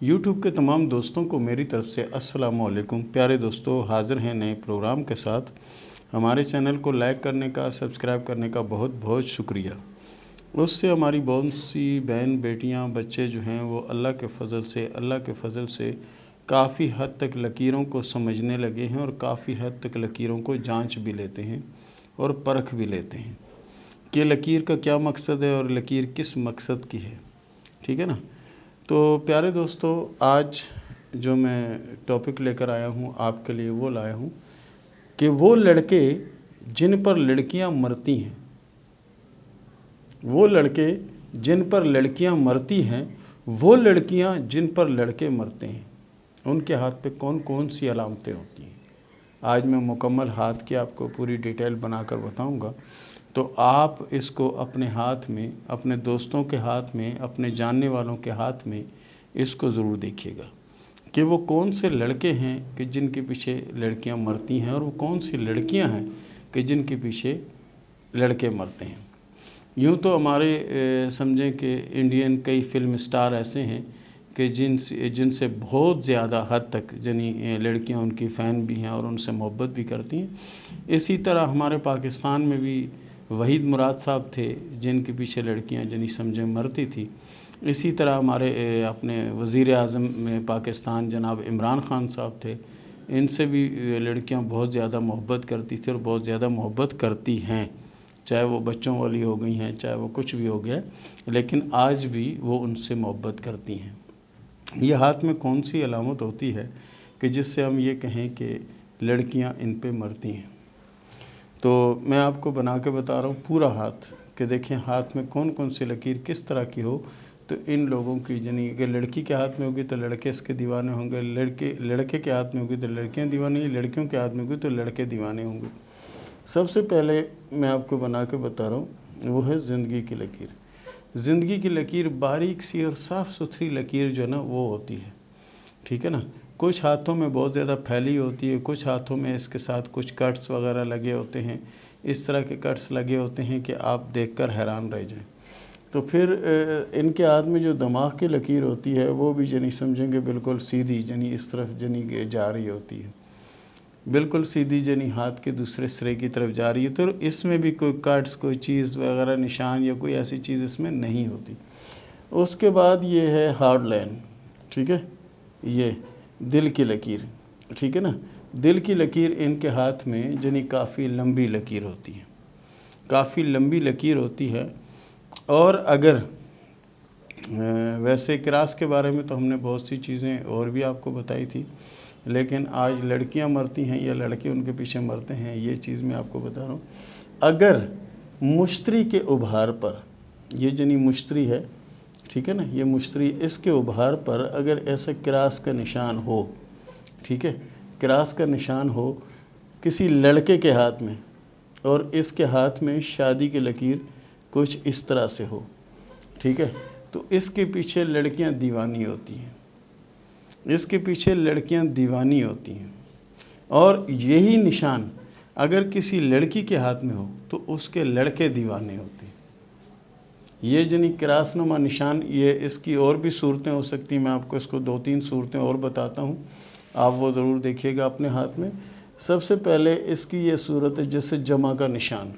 YouTube کے تمام دوستوں کو میری طرف سے السلام علیکم۔ پیارے دوستو، حاضر ہیں نئے پروگرام کے ساتھ۔ ہمارے چینل کو لائک کرنے کا، سبسکرائب کرنے کا بہت بہت شکریہ۔ اس سے ہماری بہت سی بہن بیٹیاں، بچے جو ہیں وہ اللہ کے فضل سے کافی حد تک لکیروں کو سمجھنے لگے ہیں اور کافی حد تک لکیروں کو جانچ بھی لیتے ہیں اور پرکھ بھی لیتے ہیں کہ لکیر کا کیا مقصد ہے اور لکیر کس مقصد کی ہے۔ ٹھیک ہے نا؟ تو پیارے دوستو، آج جو میں ٹاپک لے کر آیا ہوں آپ کے لیے وہ لایا ہوں کہ وہ لڑکے جن پر لڑکیاں مرتی ہیں، وہ لڑکے جن پر لڑکیاں مرتی ہیں، وہ لڑکیاں جن پر لڑکے مرتے ہیں، ان کے ہاتھ پہ کون کون سی علامتیں ہوتی ہیں۔ آج میں مکمل ہاتھ کی آپ کو پوری ڈیٹیل بنا کر بتاؤں گا، تو آپ اس کو اپنے ہاتھ میں، اپنے دوستوں کے ہاتھ میں، اپنے جاننے والوں کے ہاتھ میں اس کو ضرور دیکھیے گا کہ وہ کون سے لڑکے ہیں کہ جن کے پیچھے لڑکیاں مرتی ہیں، اور وہ کون سی لڑکیاں ہیں کہ جن کے پیچھے لڑکے مرتے ہیں۔ یوں تو ہمارے سمجھیں کہ انڈین کئی فلم سٹار ایسے ہیں کہ جن سے بہت زیادہ حد تک لڑکیاں ان کی فین بھی ہیں اور ان سے محبت بھی کرتی ہیں۔ اسی طرح ہمارے پاکستان میں بھی وحید مراد صاحب تھے جن کے پیچھے لڑکیاں سمجھیں مرتی تھی۔ اسی طرح ہمارے اپنے وزیر اعظم میں پاکستان جناب عمران خان صاحب تھے، ان سے بھی لڑکیاں بہت زیادہ محبت کرتی تھی اور بہت زیادہ محبت کرتی ہیں، چاہے وہ بچوں والی ہو گئی ہیں، چاہے وہ کچھ بھی ہو گیا، لیکن آج بھی وہ ان سے محبت کرتی ہیں۔ یہ ہاتھ میں کون سی علامت ہوتی ہے کہ جس سے ہم یہ کہیں کہ لڑکیاں ان پہ مرتی ہیں؟ تو میں آپ کو بنا کے بتا رہا ہوں پورا ہاتھ کہ دیکھیں ہاتھ میں کون کون سی لکیر کس طرح کی ہو، تو ان لوگوں کی اگر لڑکی کے ہاتھ میں ہوگی تو لڑکے اس کے دیوانے ہوں گے، لڑکے کے ہاتھ میں ہوگی تو لڑکیاں دیوانے ہوں گی، لڑکیوں کے ہاتھ میں ہوگی تو لڑکے دیوانے ہوں گے۔ سب سے پہلے میں آپ کو بنا کے بتا رہا ہوں وہ ہے زندگی کی لکیر۔ زندگی کی لکیر باریک سی اور صاف ستھری لکیر جو ہے نا وہ ہوتی ہے۔ ٹھیک ہے نا؟ کچھ ہاتھوں میں بہت زیادہ پھیلی ہوتی ہے، کچھ ہاتھوں میں اس کے ساتھ کچھ کٹس وغیرہ لگے ہوتے ہیں، اس طرح کے کٹس لگے ہوتے ہیں کہ آپ دیکھ کر حیران رہ جائیں۔ تو پھر ان کے ہاتھ میں جو دماغ کی لکیر ہوتی ہے وہ بھی سمجھیں گے بالکل سیدھی اس طرف جا رہی ہوتی ہے، بالکل سیدھی ہاتھ کے دوسرے سرے کی طرف جا رہی ہے، تو اس میں بھی کوئی کٹس، کوئی چیز وغیرہ نشان یا کوئی ایسی چیز اس میں نہیں ہوتی۔ اس کے بعد یہ ہے ہارڈ لائن، ٹھیک ہے، یہ دل کی لکیر، ٹھیک ہے نا؟ دل کی لکیر ان کے ہاتھ میں کافی لمبی لکیر ہوتی ہے، کافی لمبی لکیر ہوتی ہے۔ اور اگر ویسے کراس کے بارے میں تو ہم نے بہت سی چیزیں اور بھی آپ کو بتائی تھی، لیکن آج لڑکیاں مرتی ہیں یا لڑکے ان کے پیچھے مرتے ہیں، یہ چیز میں آپ کو بتا رہا ہوں۔ اگر مشتری کے ابھار پر، یہ مشتری ہے، ٹھیک ہے نا، یہ مشتری، اس کے ابھار پر اگر ایسا کراس کا نشان ہو، ٹھیک ہے، کراس کا نشان ہو کسی لڑکے کے ہاتھ میں، اور اس کے ہاتھ میں شادی کی لکیر کچھ اس طرح سے ہو، ٹھیک ہے، تو اس کے پیچھے لڑکیاں دیوانی ہوتی ہیں، اس کے پیچھے لڑکیاں دیوانی ہوتی ہیں۔ اور یہی نشان اگر کسی لڑکی کے ہاتھ میں ہو تو اس کے لڑکے دیوانے ہوتے ہیں۔ یہ کراس نما نشان، یہ اس کی اور بھی صورتیں ہو سکتی ہیں، میں آپ کو اس کو 2-3 صورتیں اور بتاتا ہوں، آپ وہ ضرور دیکھیے گا اپنے ہاتھ میں۔ سب سے پہلے اس کی یہ صورت ہے جیسے جمع کا نشان،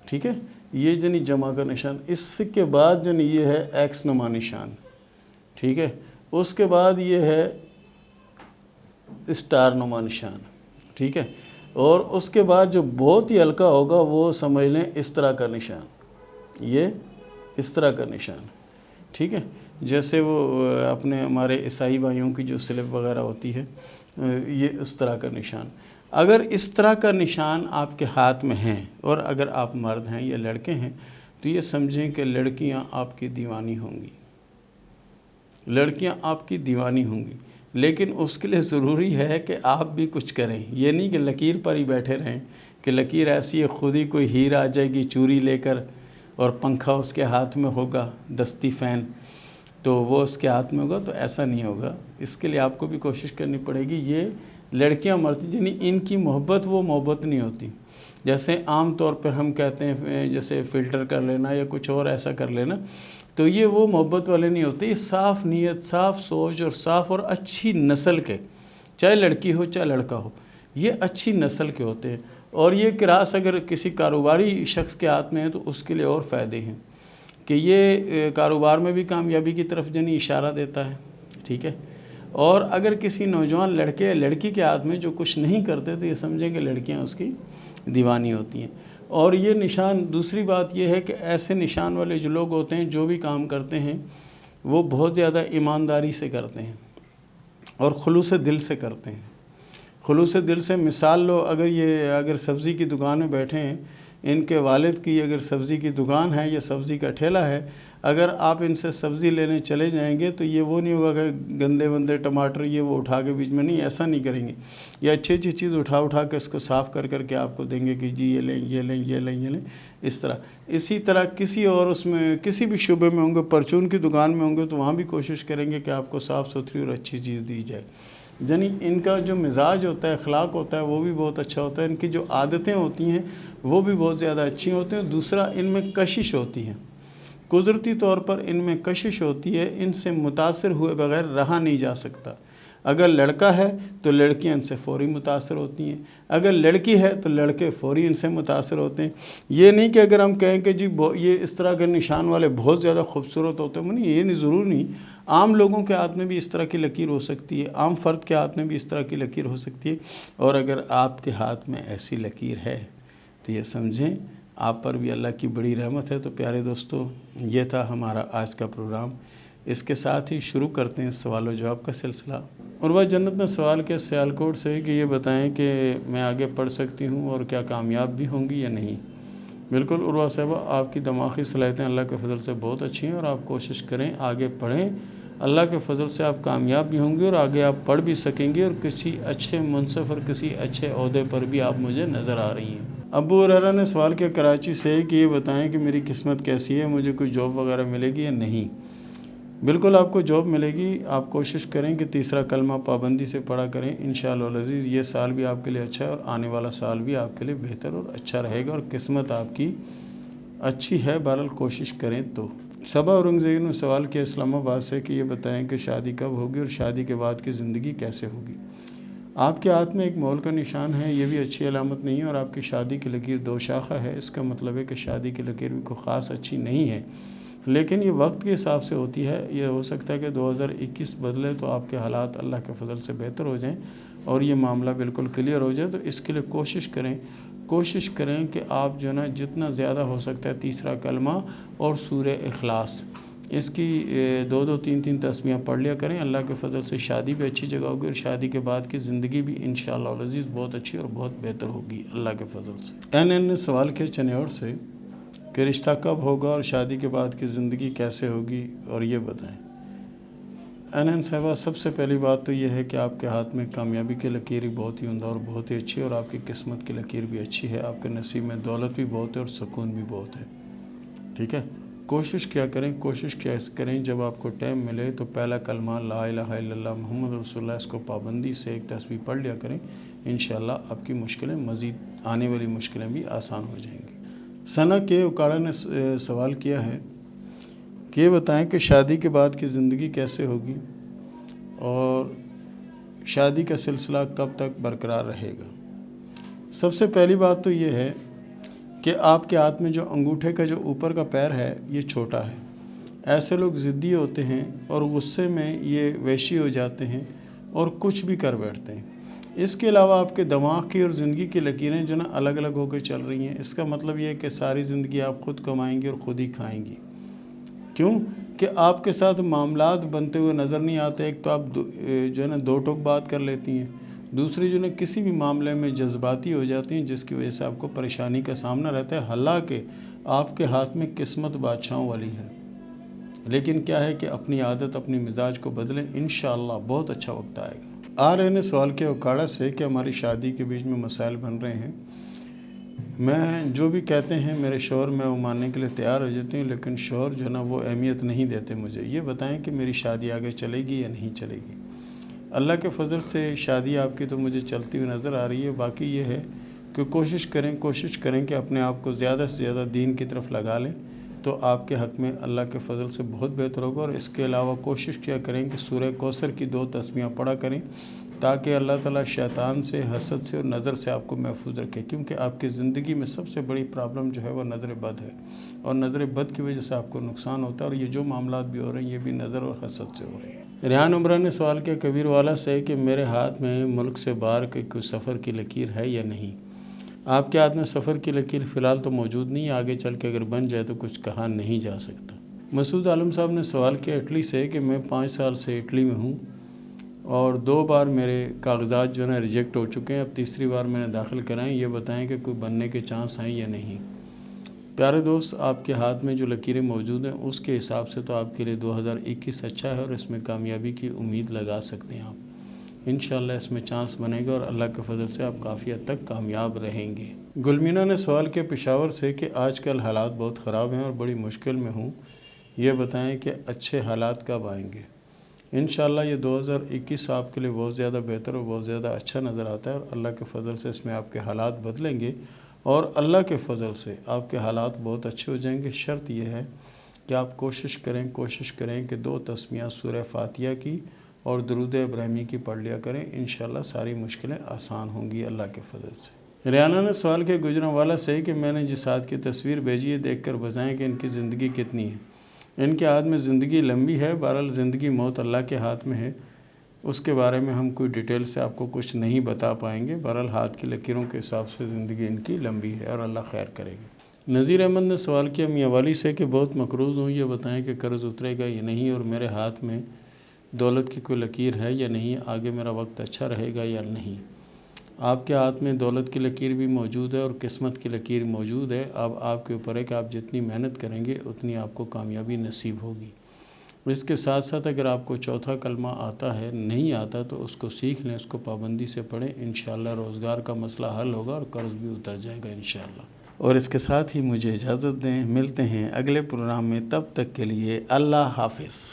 ٹھیک ہے، یہ جمع کا نشان۔ اس کے بعد یہ ہے ایکس نما نشان، ٹھیک ہے، اس کے بعد یہ ہے اسٹار نما نشان، ٹھیک ہے، اور اس کے بعد جو بہت ہی ہلکا ہوگا وہ سمجھ لیں اس طرح کا نشان، یہ اس طرح کا نشان، ٹھیک ہے، جیسے وہ اپنے ہمارے عیسائی بھائیوں کی جو سلب وغیرہ ہوتی ہے، یہ اس طرح کا نشان۔ اگر اس طرح کا نشان آپ کے ہاتھ میں ہیں، اور اگر آپ مرد ہیں یا لڑکے ہیں، تو یہ سمجھیں کہ لڑکیاں آپ کی دیوانی ہوں گی، لڑکیاں آپ کی دیوانی ہوں گی۔ لیکن اس کے لیے ضروری ہے کہ آپ بھی کچھ کریں، یہ نہیں کہ لکیر پر ہی بیٹھے رہیں کہ لکیر ایسی ہے خود ہی کوئی ہیر آ جائے گی چوری لے کر اور پنکھا اس کے ہاتھ میں ہوگا، دستی فین، تو وہ اس کے ہاتھ میں ہوگا، تو ایسا نہیں ہوگا۔ اس کے لیے آپ کو بھی کوشش کرنی پڑے گی۔ یہ لڑکیاں مرتی ان کی محبت وہ محبت نہیں ہوتی جیسے عام طور پر ہم کہتے ہیں جیسے فلٹر کر لینا یا کچھ اور ایسا کر لینا، تو یہ وہ محبت والے نہیں ہوتے، یہ صاف نیت، صاف سوچ اور صاف اور اچھی نسل کے، چاہے لڑکی ہو چاہے لڑکا ہو، یہ اچھی نسل کے ہوتے ہیں۔ اور یہ کراس اگر کسی کاروباری شخص کے ہاتھ میں ہے تو اس کے لیے اور فائدے ہیں کہ یہ کاروبار میں بھی کامیابی کی طرف جنی اشارہ دیتا ہے، ٹھیک ہے۔ اور اگر کسی نوجوان لڑکے یا لڑکی کے ہاتھ میں جو کچھ نہیں کرتے تو یہ سمجھیں کہ لڑکیاں اس کی دیوانی ہوتی ہیں۔ اور یہ نشان، دوسری بات یہ ہے کہ ایسے نشان والے جو لوگ ہوتے ہیں جو بھی کام کرتے ہیں وہ بہت زیادہ ایمانداری سے کرتے ہیں اور خلوص دل سے کرتے ہیں۔ خلوص دل سے مثال لو، اگر سبزی کی دکان میں بیٹھے ہیں، ان کے والد کی اگر سبزی کی دکان ہے یا سبزی کا ٹھیلا ہے، اگر آپ ان سے سبزی لینے چلے جائیں گے تو یہ وہ نہیں ہوگا کہ گندے وندے ٹماٹر یہ وہ اٹھا کے بیچ میں، نہیں، ایسا نہیں کریں گے۔ یہ اچھی اچھی چیز اٹھا کے اس کو صاف کر کے آپ کو دیں گے کہ جی یہ لیں یہ لیں یہ لیں یہ لیں، اس طرح۔ اسی طرح کسی اور اس میں کسی بھی شعبے میں ہوں گے، پرچون کی دکان میں ہوں گے تو وہاں بھی کوشش کریں گے کہ آپ کو صاف ستھری اور اچھی چیز دی جائے۔ یعنی ان کا جو مزاج ہوتا ہے، اخلاق ہوتا ہے، وہ بھی بہت اچھا ہوتا ہے، ان کی جو عادتیں ہوتی ہیں وہ بھی بہت زیادہ اچھی ہوتی ہیں۔ دوسرا، ان میں کشش ہوتی ہے، قدرتی طور پر ان میں کشش ہوتی ہے، ان سے متاثر ہوئے بغیر رہا نہیں جا سکتا۔ اگر لڑکا ہے تو لڑکیاں ان سے فوری متاثر ہوتی ہیں، اگر لڑکی ہے تو لڑکے فوری ان سے متاثر ہوتے ہیں۔ یہ نہیں کہ اگر ہم کہیں کہ جی یہ اس طرح کے نشان والے بہت زیادہ خوبصورت ہوتے ہیں، نہیں، یہ نہیں، ضرور نہیں۔ عام لوگوں کے ہاتھ میں بھی اس طرح کی لکیر ہو سکتی ہے، عام فرد کے ہاتھ میں بھی اس طرح کی لکیر ہو سکتی ہے۔ اور اگر آپ کے ہاتھ میں ایسی لکیر ہے تو یہ سمجھیں آپ پر بھی اللہ کی بڑی رحمت ہے۔ تو پیارے دوستو، یہ تھا ہمارا آج کا پروگرام۔ اس کے ساتھ ہی شروع کرتے ہیں سوال و جواب کا سلسلہ۔ عروہ جنت نے سوال کیا سیالکوٹ سے کہ یہ بتائیں کہ میں آگے پڑھ سکتی ہوں اور کیا کامیاب بھی ہوں گی یا نہیں؟ بالکل عروہ صاحبہ، آپ کی دماغی صلاحیتیں اللہ کے فضل سے بہت اچھی ہیں اور آپ کوشش کریں، آگے پڑھیں، اللہ کے فضل سے آپ کامیاب بھی ہوں گے اور آگے آپ پڑھ بھی سکیں گے اور کسی اچھے منصف اور کسی اچھے عہدے پر بھی آپ مجھے نظر آ رہی ہیں۔ ابو ہریرہ نے سوال کیا کراچی سے کہ یہ بتائیں کہ میری قسمت کیسی ہے، مجھے کوئی جاب وغیرہ ملے گی یا نہیں؟ بالکل آپ کو جاب ملے گی، آپ کوشش کریں کہ تیسرا کلمہ پابندی سے پڑھا کریں، انشاءاللہ العزیز یہ سال بھی آپ کے لیے اچھا ہے اور آنے والا سال بھی آپ کے لیے بہتر اور اچھا رہے گا اور قسمت آپ کی اچھی ہے، بہرحال کوشش کریں تو۔ صبا اورنگزیب نے سوال کیا اسلام آباد سے کہ یہ بتائیں کہ شادی کب ہوگی اور شادی کے بعد کی زندگی کیسے ہوگی؟ آپ کے ہاتھ میں ایک مول کا نشان ہے، یہ بھی اچھی علامت نہیں ہے اور آپ کی شادی کی لکیر 2 شاخہ ہے، اس کا مطلب ہے کہ شادی کی لکیر بھی کوئی خاص اچھی نہیں ہے، لیکن یہ وقت کے حساب سے ہوتی ہے۔ یہ ہو سکتا ہے کہ 2021 بدلے تو آپ کے حالات اللہ کے فضل سے بہتر ہو جائیں اور یہ معاملہ بالکل کلیئر ہو جائے، تو اس کے لیے کوشش کریں کہ آپ جو ہے نا جتنا زیادہ ہو سکتا ہے تیسرا کلمہ اور سورہ اخلاص، اس کی 2 3 تسبیحاں پڑھ لیا کریں، اللہ کے فضل سے شادی بھی اچھی جگہ ہوگی اور شادی کے بعد کی زندگی بھی انشاءاللہ العزیز بہت اچھی اور بہت بہتر ہوگی اللہ کے فضل سے۔ این نے سوال کیا چنیور سے کہ رشتہ کب ہوگا اور شادی کے بعد کی زندگی کیسے ہوگی اور یہ بتائیں۔ این صاحبہ، سب سے پہلی بات تو یہ ہے کہ آپ کے ہاتھ میں کامیابی کی لکیر بہت ہی عمدہ اور بہت ہی اچھی ہے اور آپ کی قسمت کی لکیر بھی اچھی ہے، آپ کے نصیب میں دولت بھی بہت ہے اور سکون بھی بہت ہے، ٹھیک ہے۔ کوشش کریں جب آپ کو ٹائم ملے تو پہلا کلمہ لا الہ الا اللہ محمد رسول اللہ، اس کو پابندی سے ایک تسبیح پڑھ لیا کریں، انشاءاللہ آپ کی مشکلیں، مزید آنے والی مشکلیں بھی آسان ہو جائیں گی۔ ثنا کے اکاڑا نے سوال کیا ہے کہ یہ بتائیں کہ شادی کے بعد کی زندگی کیسے ہوگی اور شادی کا سلسلہ کب تک برقرار رہے گا؟ سب سے پہلی بات تو یہ ہے کہ آپ کے ہاتھ میں جو انگوٹھے کا جو اوپر کا پیر ہے یہ چھوٹا ہے، ایسے لوگ ضدی ہوتے ہیں اور غصے میں یہ وحشی ہو جاتے ہیں اور کچھ بھی کر بیٹھتے ہیں۔ اس کے علاوہ آپ کے دماغ کی اور زندگی کی لکیریں جو نا الگ الگ ہو کے چل رہی ہیں، اس کا مطلب یہ ہے کہ ساری زندگی آپ خود کمائیں گی اور خود ہی کھائیں گی۔ کیوں کہ آپ کے ساتھ معاملات بنتے ہوئے نظر نہیں آتے۔ ایک تو آپ جو ہے نا 2 ٹوک بات کر لیتی ہیں، دوسری جو ہے کسی بھی معاملے میں جذباتی ہو جاتی ہیں، جس کی وجہ سے آپ کو پریشانی کا سامنا رہتا ہے، حالانکہ آپ کے ہاتھ میں قسمت بادشاہوں والی ہے، لیکن کیا ہے کہ اپنی عادت اپنی مزاج کو بدلیں، انشاءاللہ بہت اچھا وقت آئے گا۔ رہے نے سوال کیا اکاڑا سے کہ ہماری شادی کے بیچ میں مسائل بن رہے ہیں، میں جو بھی کہتے ہیں میرے شوہر میں وہ ماننے کے لیے تیار ہو جاتی ہوں، لیکن شوہر جو ہے نا وہ اہمیت نہیں دیتے مجھے، یہ بتائیں کہ میری شادی آگے چلے گی یا نہیں چلے گی؟ اللہ کے فضل سے شادی آپ کی تو مجھے چلتی ہوئی نظر آ رہی ہے، باقی یہ ہے کہ کوشش کریں کہ اپنے آپ کو زیادہ سے زیادہ دین کی طرف لگا لیں، تو آپ کے حق میں اللہ کے فضل سے بہت بہتر ہوگا۔ اور اس کے علاوہ کوشش کیا کریں کہ سورہ کوثر کی 2 تسمیاں پڑھا کریں، تاکہ اللہ تعالیٰ شیطان سے، حسد سے اور نظر سے آپ کو محفوظ رکھے، کیونکہ آپ کی زندگی میں سب سے بڑی پرابلم جو ہے وہ نظر بد ہے، اور نظر بد کی وجہ سے آپ کو نقصان ہوتا ہے، اور یہ جو معاملات بھی ہو رہے ہیں یہ بھی نظر اور حسد سے ہو رہے ہیں۔ ریحان عمرہ نے سوال کیا کبیر والا سے کہ میرے ہاتھ میں ملک سے باہر کے کوئی سفر کی لکیر ہے یا نہیں؟ آپ کے ہاتھ میں سفر کی لکیر فی الحال تو موجود نہیں ہے، آگے چل کے اگر بن جائے تو کچھ کہا نہیں جا سکتا۔ مسعود عالم صاحب نے سوال کیا اٹلی سے کہ میں 5 سال سے اٹلی میں ہوں اور 2 بار میرے کاغذات جو ہے ریجیکٹ ہو چکے ہیں، اب تیسری بار میں نے داخل کرائیں، یہ بتائیں کہ کوئی بننے کے چانس ہیں یا نہیں؟ پیارے دوست، آپ کے ہاتھ میں جو لکیریں موجود ہیں اس کے حساب سے تو آپ کے لیے 2021 اچھا ہے، اور اس میں کامیابی کی امید لگا سکتے ہیں آپ۔ انشاءاللہ اس میں چانس بنے گا، اور اللہ کے فضل سے آپ کافی حد تک کامیاب رہیں گے۔ گلمینا نے سوال کیا پشاور سے کہ آج کل حالات بہت خراب ہیں اور بڑی مشکل میں ہوں، یہ بتائیں کہ اچھے حالات کب آئیں گے؟ انشاءاللہ یہ 2021 آپ کے لیے بہت زیادہ بہتر اور بہت زیادہ اچھا نظر آتا ہے، اور اللہ کے فضل سے اس میں آپ کے حالات بدلیں گے، اور اللہ کے فضل سے آپ کے حالات بہت اچھے ہو جائیں گے۔ شرط یہ ہے کہ آپ کوشش کریں کہ 2 تسمیاں سورہ فاتحہ کی اور درود ابراہیمی کی پڑھ لیا کریں، انشاءاللہ ساری مشکلیں آسان ہوں گی اللہ کے فضل سے۔ ریانہ نے سوال کیا گجرانوالہ سے کہ میں نے جس ہاتھ کی تصویر بھیجی ہے دیکھ کر بتائیں کہ ان کی زندگی کتنی ہے؟ ان کے ہاتھ میں زندگی لمبی ہے، بہرحال زندگی موت اللہ کے ہاتھ میں ہے، اس کے بارے میں ہم کوئی ڈیٹیل سے آپ کو کچھ نہیں بتا پائیں گے، بہرحال ہاتھ کی لکیروں کے حساب سے زندگی ان کی لمبی ہے اور اللہ خیر کرے گا۔ نذیر احمد نے سوال کیا میاں والی سے کہ بہت مقروض ہوں، یہ بتائیں کہ قرض اترے گا یا نہیں، اور میرے ہاتھ میں دولت کی کوئی لکیر ہے یا نہیں، آگے میرا وقت اچھا رہے گا یا نہیں؟ آپ کے ہاتھ میں دولت کی لکیر بھی موجود ہے اور قسمت کی لکیر موجود ہے، اب آپ کے اوپر ہے کہ آپ جتنی محنت کریں گے اتنی آپ کو کامیابی نصیب ہوگی۔ اس کے ساتھ ساتھ اگر آپ کو چوتھا کلمہ آتا ہے، نہیں آتا تو اس کو سیکھ لیں، اس کو پابندی سے پڑھیں، انشاءاللہ روزگار کا مسئلہ حل ہوگا اور قرض بھی اتر جائے گا انشاءاللہ۔ اور اس کے ساتھ ہی مجھے اجازت دیں، ملتے ہیں اگلے پروگرام میں، تب تک کے لیے اللہ حافظ۔